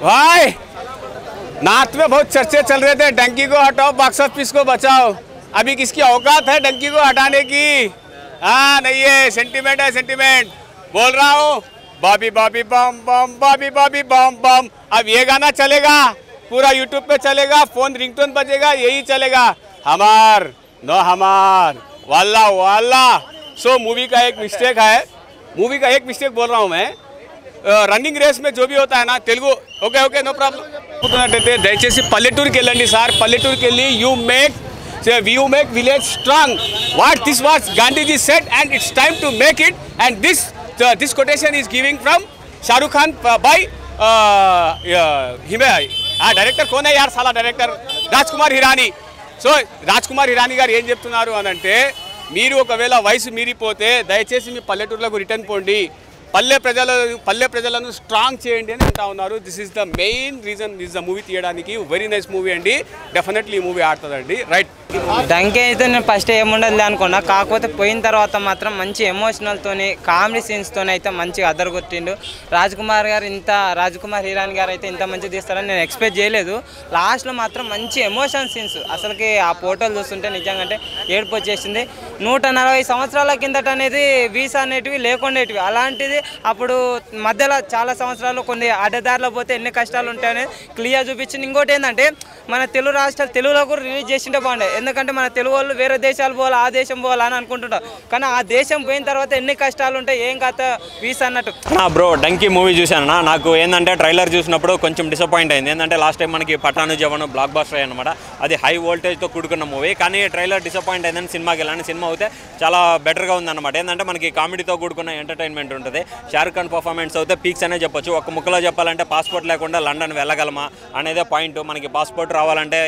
भाई नॉर्थ में बहुत चर्चे चल रहे थे, डंकी को हटाओ, बॉक्स ऑफिस को बचाओ। अभी किसकी औकात है डंकी को हटाने की? हाँ नहीं है, सेंटिमेंट है सेंटिमेंट। बोल रहा हूँ बॉबी बॉबी बम बम, बॉबी बॉबी बम बम। अब ये गाना चलेगा, पूरा यूट्यूब पे चलेगा, फोन रिंगटोन बजेगा, यही चलेगा। हमार नो हमार वाला वाला। सो मूवी का एक मिस्टेक है, मूवी का एक मिस्टेक बोल रहा हूँ मैं। రన్నింగ్ రేస్ में जो भी होता है ना, Telugu okay okay no problem చెప్తున్నట్టయితే దయచేసి పల్లెటూరుకి వెళ్ళండి సార్. పల్లెటూరుకి వెళ్ళి you make village strong. What this was Gandhiji said and it's time to make it. And this quotation is giving from Shahrukh Khan by director कौन है यार, साला डायरेक्टर राजकुमार हिरानी. సో రాజ్కుమార్ హిరానీ గారు ఏం చెప్తున్నారు అని అంటే, మీరు ఒకవేళ వయసు మీరిపోతే దయచేసి మీ పల్లెటూరులకు రిటర్న్ పోండి, పల్లె ప్రజలను స్ట్రాంగ్ చేయండి అని అంటా ఉన్నారు. This is the main reason this the movie తీయడానికి. వెరీ నైస్ మూవీ అండి, డెఫినెట్లీ ఈ మూవీ ఆడుతుందండి. రైట్. డంకే అయితే నేను ఫస్ట్ ఏముండదు అనుకున్నా, కాకపోతే పోయిన తర్వాత మాత్రం మంచి ఎమోషనల్తోని కామెడీ సీన్స్తోనే అయితే మంచిగా అదరగొట్టిండు. రాజ్కుమార్ హిరానీ గారు అయితే ఇంత మంచిగా తీస్తారని నేను ఎక్స్పెక్ట్ చేయలేదు. లాస్ట్లో మాత్రం మంచి ఎమోషన్ సీన్స్, అసలుకి ఆ ఫోటోలు చూస్తుంటే నిజంగా అంటే ఏడుపు వచ్చేసింది. 140 సంవత్సరాల కిందట అనేది వీసా అనేటివి లేకుండేటివి, అలాంటిది అప్పుడు మధ్యలో చాలా సంవత్సరాలు కొన్ని అడ్డదారిలో పోతే ఎన్ని కష్టాలు ఉంటాయని క్లియర్ చూపించింది. ఇంకోటి ఏంటంటే మన తెలుగు రాష్ట్రాలు తెలుగులో కూడా రిలీజ్ చేసింటే బాగుండే, ఎందుకంటే మన తెలుగు వాళ్ళు వేరే దేశాలు పోవాలి, ఆ దేశం పోవాలి అని అనుకుంటుంటారు, కానీ ఆ దేశం పోయిన తర్వాత ఎన్ని కష్టాలు ఉంటాయి, ఏం కథ వీసా అన్నట్టు. బ్రో డంకీ మూవీ చూశాను. నాకు ఏంటంటే ట్రైలర్ చూసినప్పుడు కొంచెం డిసప్పాయింట్ అయింది. ఏంటంటే లాస్ట్ టైం మనకి పఠాను జవాను బ్లాక్ బాస్టర్ అనమాట, అది హై వోల్టేజ్తో కూడుకున్న మూవీ. కానీ ట్రైలర్ డిసప్పాయింట్ అయిందని సినిమాకి వెళ్ళాను. సినిమా అయితే చాలా బెటర్గా ఉందన్నమాట. ఏంటంటే మనకి కామెడీతో కూడుకున్న ఎంటర్టైన్మెంట్ ఉంటుంది. షారుఖ్ ఖాన్ పర్ఫార్మెన్స్ అయితే పీక్స్ అనే చెప్పొచ్చు. ఒక ముక్కలో చెప్పాలంటే పాస్పోర్ట్ లేకుండా లండన్ వెళ్ళగలమా అనేదే పాయింట్. మనకి పాస్పోర్ట్ రావాలంటే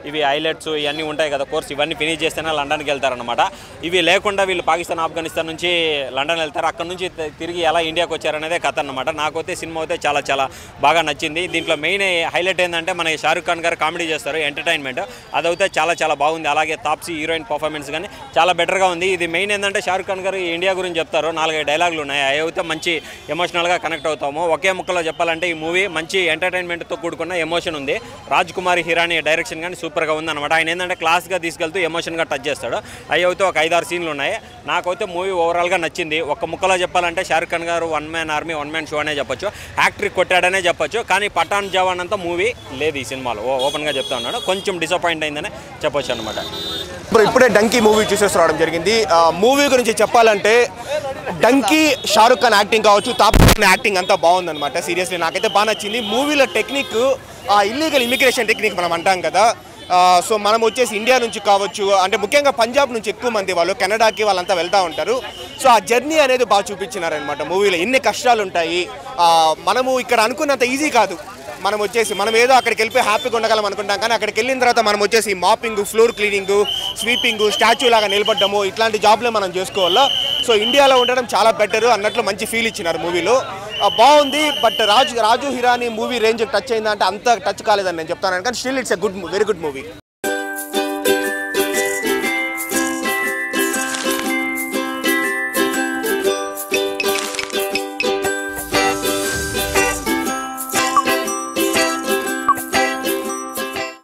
ఇవి హైలైట్స్ ఇవన్నీ ఉంటాయి కదా, కోర్స్ ఇవన్నీ ఫినిష్ చేస్తేనే లండన్కి వెళ్తారనమాట. ఇవి లేకుండా వీళ్ళు పాకిస్తాన్ ఆఫ్ఘనిస్తాన్ నుంచి లండన్ వెళ్తారు, అక్కడ నుంచి తిరిగి ఎలా ఇండియాకి వచ్చారనేదే కథ అనమాట. నాకైతే సినిమా అయితే చాలా చాలా బాగా నచ్చింది. దీంట్లో మెయిన్ హైలైట్ ఏంటంటే మన షారుఖ్ ఖాన్ గారు కామెడీ చేస్తారు, ఎంటర్టైన్మెంట్ అదైతే చాలా చాలా బాగుంది. అలాగే తాప్సీ హీరోయిన్ పర్ఫార్మెన్స్ కానీ చాలా బెటర్గా ఉంది. ఇది మెయిన్ ఏంటంటే షారుఖ్ ఖాన్ గారు ఇండియా గురించి చెప్తారు, 4-5 డైలాగులు ఉన్నాయి, అవి అయితే మంచి ఎమోషనల్గా కనెక్ట్ అవుతాము. ఒకే ముక్కలో చెప్పాలంటే ఈ మూవీ మంచి ఎంటర్టైన్మెంట్తో కూడుకున్న ఎమోషన్ ఉంది. రాజ్కుమార్ హిరానీ డైరెక్షన్ కానీ సూపర్గా ఉందన్నమాట. ఆయన ఏంటంటే క్లాస్గా తీసుకెళ్తూ ఎమోషన్గా టచ్ చేస్తాడు. అవి అయితే ఒక 5-6 సీన్లు ఉన్నాయి. నాకైతే మూవీ ఓవరాల్గా నచ్చింది. ఒక్క ముక్కలో చెప్పాలంటే షారుఖ్ ఖాన్ గారు one man army, one man show అనే చెప్పొచ్చు, హ్యాట్రిక్ కొట్టాడనే చెప్పొచ్చు. కానీ పఠాన్ జవాన్ అంతా మూవీ లేదు ఈ సినిమాలో, ఓపెన్గా చెప్తా ఉన్నాడు. కొంచెం డిసప్పాయింట్ అయిందనే చెప్పొచ్చు అనమాట. ఇప్పుడే డంకీ మూవీ చూసేసి రావడం జరిగింది. మూవీ గురించి చెప్పాలంటే డంకీ షారుఖ్ ఖాన్ యాక్టింగ్ కావచ్చు, తాప్సీ యాక్టింగ్ అంతా బాగుందన్నమాట. సీరియస్లీ నాకైతే బాగా నచ్చింది. మూవీలో టెక్నిక్, ఇల్లీగల్ ఇమిగ్రేషన్ టెక్నిక్ మనం అంటాం కదా, సో మనం వచ్చేసి ఇండియా నుంచి కావచ్చు, అంటే ముఖ్యంగా పంజాబ్ నుంచి ఎక్కువ మంది వాళ్ళు కెనడాకి వాళ్ళంతా వెళ్తూ ఉంటారు. సో ఆ జర్నీ అనేది బాగా చూపించినారనమాట మూవీలో. ఎన్ని కష్టాలు ఉంటాయి, మనము ఇక్కడ అనుకున్నంత ఈజీ కాదు. మనం ఏదో అక్కడికి వెళ్ళిపోయి హ్యాపీగా ఉండగలం అనుకుంటాం, కానీ అక్కడికి వెళ్ళిన తర్వాత మనం వచ్చేసి mopping, floor cleaning, sweeping, statue లాగా నిలబడ్డము, ఇట్లాంటి జాబ్లే మనం చేసుకోవాలా. సో ఇండియాలో ఉండడం చాలా బెటర్ అన్నట్లు మంచి ఫీల్ ఇచ్చినారు మూవీలో. బాగుంది. But Raju Hirani movie range touch అయిందా అంటే అంత టచ్ కాలేదని నేను చెప్తాను, కానీ still it's a very good movie.